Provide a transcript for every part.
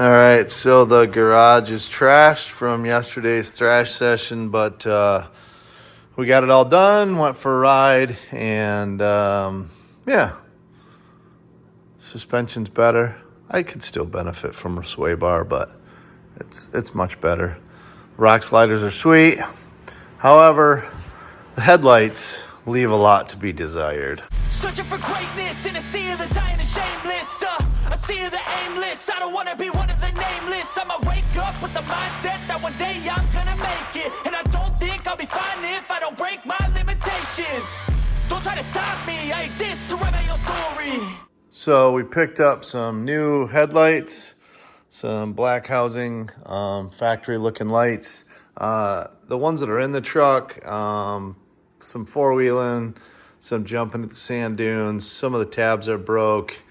All right, so the garage is trashed from yesterday's thrash session, but we got it all done, went for a ride, and yeah, suspension's better. I could still benefit from a sway bar, but it's much better. Rock sliders are sweet. However, the headlights leave a lot to be desired. Searching for greatness in a sea of the dying and shameless, a sea of the aimless. I don't wanna be one of the nameless. I'ma wake up with the mindset that one day I'm gonna make it, and I don't think I'll be fine if I don't break my limitations. Don't try to stop me, I exist to write my own story. So we picked up some new headlights, some black housing, factory looking lights. The ones that are in the truck, some four-wheeling, some jumping at the sand dunes. Some of the tabs are broke.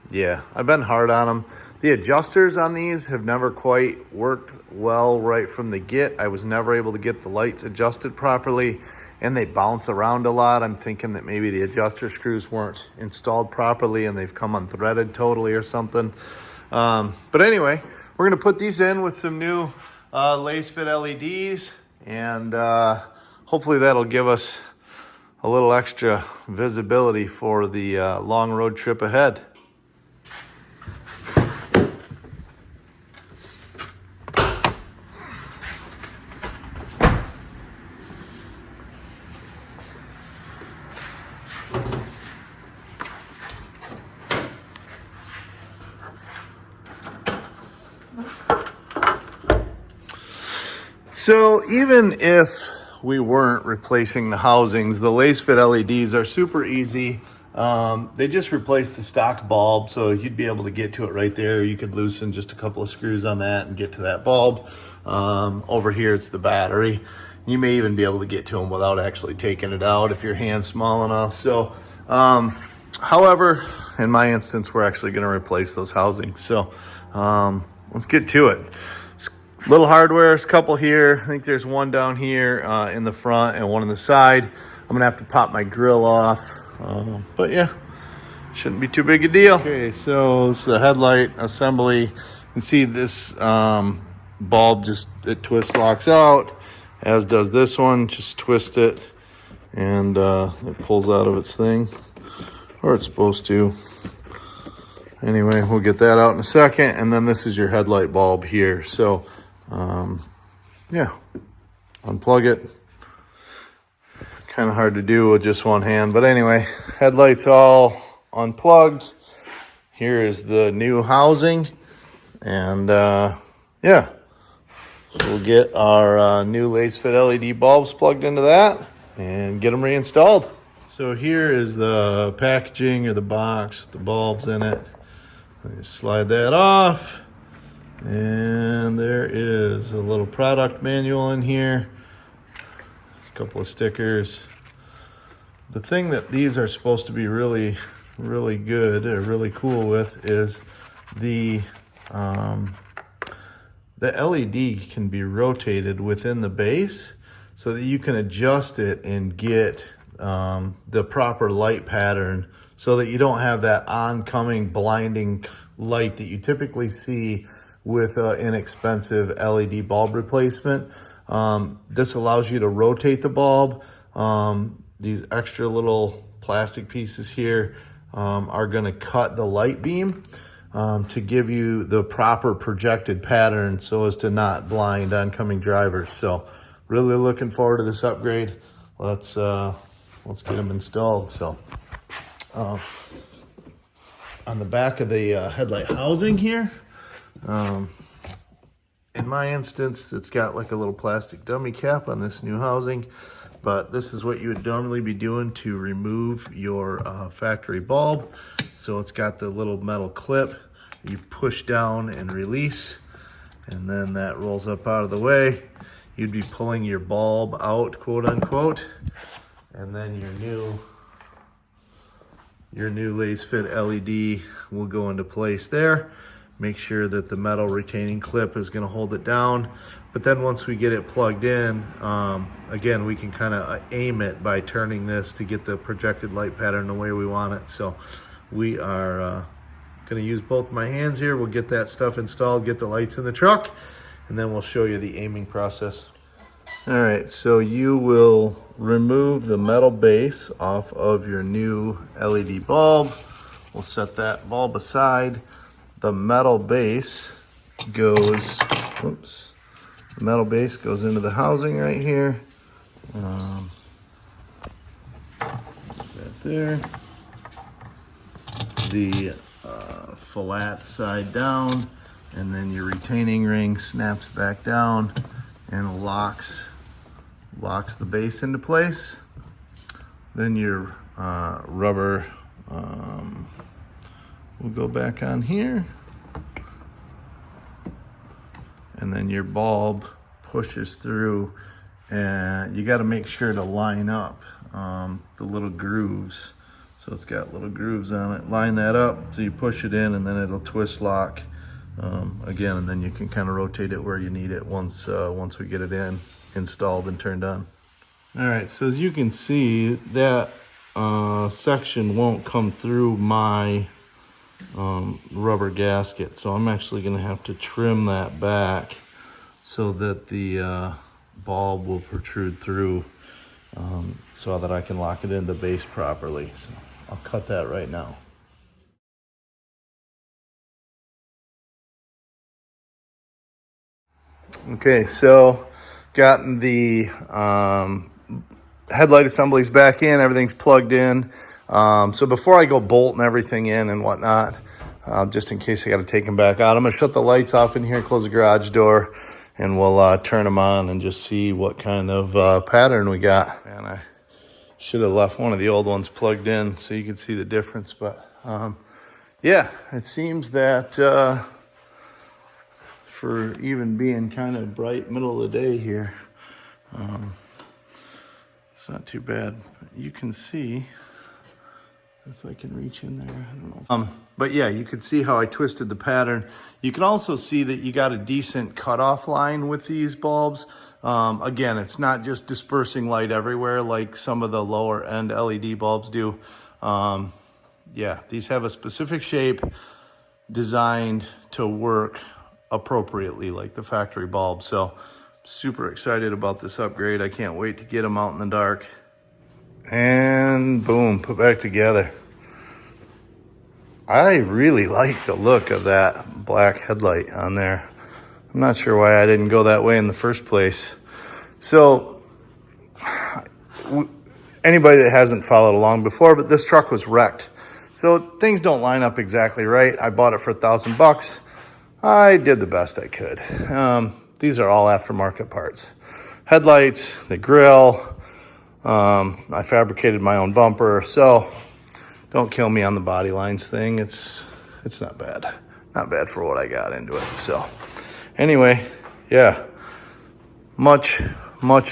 Yeah, I've been hard on them. The adjusters on these have never quite worked well right from the get. I was never able to get the lights adjusted properly, and they bounce around a lot. I'm thinking that maybe the adjuster screws weren't installed properly and they've come unthreaded totally or something. But anyway, we're gonna put these in with some new Lasfit LEDs, and hopefully that'll give us a little extra visibility for the long road trip ahead. So even if we weren't replacing the housings, the Lasfit LEDs are super easy. They just replace the stock bulb, so you'd be able to get to it right there. You could loosen just a couple of screws on that and get to that bulb. Over here, it's the battery. You may even be able to get to them without actually taking it out if your hand's small enough. So, however, in my instance, we're actually going to replace those housings. So let's get to it. Little hardware, a couple here. I think there's one down here in the front and one on the side. I'm gonna have to pop my grill off, but yeah, shouldn't be too big a deal. Okay, so it's the headlight assembly. You can see this bulb it twist locks out, as does this one. Just twist it and it pulls out of its thing, or it's supposed to. Anyway, we'll get that out in a second. And then this is your headlight bulb here. So yeah, unplug it. Kind of hard to do with just one hand, but anyway, headlights all unplugged. Here is the new housing, and yeah, we'll get our new Lasfit LED bulbs plugged into that and get them reinstalled. So here is the packaging, or the box with the bulbs in it. So you slide that off. And there is a little product manual in here, a couple of stickers. The thing that these are supposed to be really good or really cool with is the LED can be rotated within the base so that you can adjust it and get the proper light pattern, so that you don't have that oncoming blinding light that you typically see with an inexpensive LED bulb replacement. This allows you to rotate the bulb. These extra little plastic pieces here are gonna cut the light beam to give you the proper projected pattern so as to not blind oncoming drivers. So really looking forward to this upgrade. Let's get them installed. So on the back of the headlight housing here, in my instance, it's got like a little plastic dummy cap on this new housing, but this is what you would normally be doing to remove your factory bulb. So it's got the little metal clip you push down and release, and then that rolls up out of the way. You'd be pulling your bulb out, quote unquote, and then your new Lasfit LED will go into place there. Make sure that the metal retaining clip is gonna hold it down. But then once we get it plugged in, again, we can kind of aim it by turning this to get the projected light pattern the way we want it. So we are Gonna use both my hands here. We'll get that stuff installed, get the lights in the truck, and then we'll show you the aiming process. All right, so you will remove the metal base off of your new LED bulb. We'll set that bulb aside. The metal base goes, oops, the metal base goes into the housing right here. Right there. The flat side down, and then your retaining ring snaps back down and locks the base into place. Then your rubber will go back on here, and then your bulb pushes through, and you got to make sure to line up the little grooves. So it's got little grooves on it. Line that up so you push it in, and then it'll twist lock again, and then you can kind of rotate it where you need it once we get it installed and turned on. All right, so as you can see, that section won't come through my rubber gasket, so I'm actually going to have to trim that back so that the bulb will protrude through, so that I can lock it in the base properly. So I'll cut that right now. Okay, so gotten the headlight assemblies back in, everything's plugged in. So before I go bolting everything in and whatnot, just in case I got to take them back out, I'm going to shut the lights off in here, close the garage door, and we'll turn them on and just see what kind of pattern we got. Man, I should have left one of the old ones plugged in so you could see the difference. But yeah, it seems that for even being kind of bright middle of the day here, it's not too bad. You can see, if I can reach in there, I don't know. But yeah, you can see how I twisted the pattern. You can also see that you got a decent cutoff line with these bulbs. Again, it's not just dispersing light everywhere like some of the lower end LED bulbs do. Yeah, these have a specific shape designed to work appropriately like the factory bulb. So super excited about this upgrade. I can't wait to get them out in the dark. And boom, put back together. I really like the look of that black headlight on there. I'm not sure why I didn't go that way in the first place. So anybody that hasn't followed along before, but this truck was wrecked. So things don't line up exactly right. I bought it for $1,000. I did the best I could. These are all aftermarket parts. Headlights, the grill, I fabricated my own bumper. So don't kill me on the body lines thing. It's not bad. Not bad for what I got into it. So anyway, yeah, much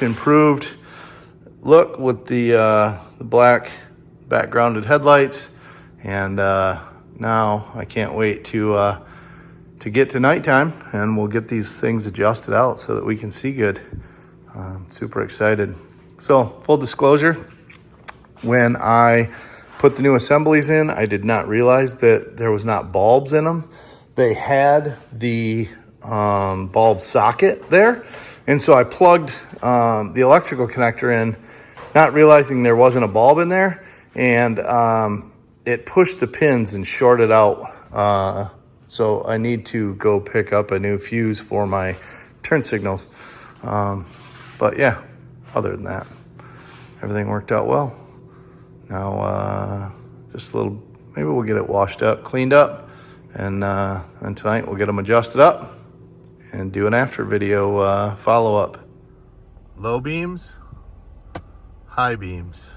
improved look with the black backgrounded headlights. And now I can't wait to get to nighttime, and we'll get these things adjusted out so that we can see good. Super excited. So full disclosure, when I put the new assemblies in, I did not realize that there was not bulbs in them. They had the bulb socket there, and so I plugged the electrical connector in, not realizing there wasn't a bulb in there, and it pushed the pins and shorted out. So I need to go pick up a new fuse for my turn signals. But yeah, other than that, everything worked out well. Now, just a little, maybe we'll get it washed up, cleaned up, and tonight we'll get them adjusted up and do an after video follow-up. Low beams, high beams.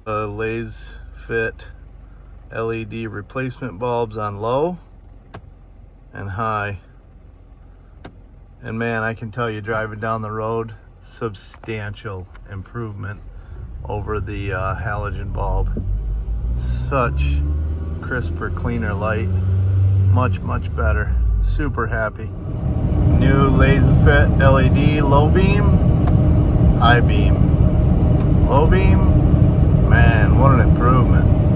Lasfit LED replacement bulbs on low and high. And man, I can tell you driving down the road, substantial improvement over the halogen bulb. Such crisper, cleaner light. Much better. Super happy. New Lasfit LED low beam, high beam. Low beam, man, what an improvement.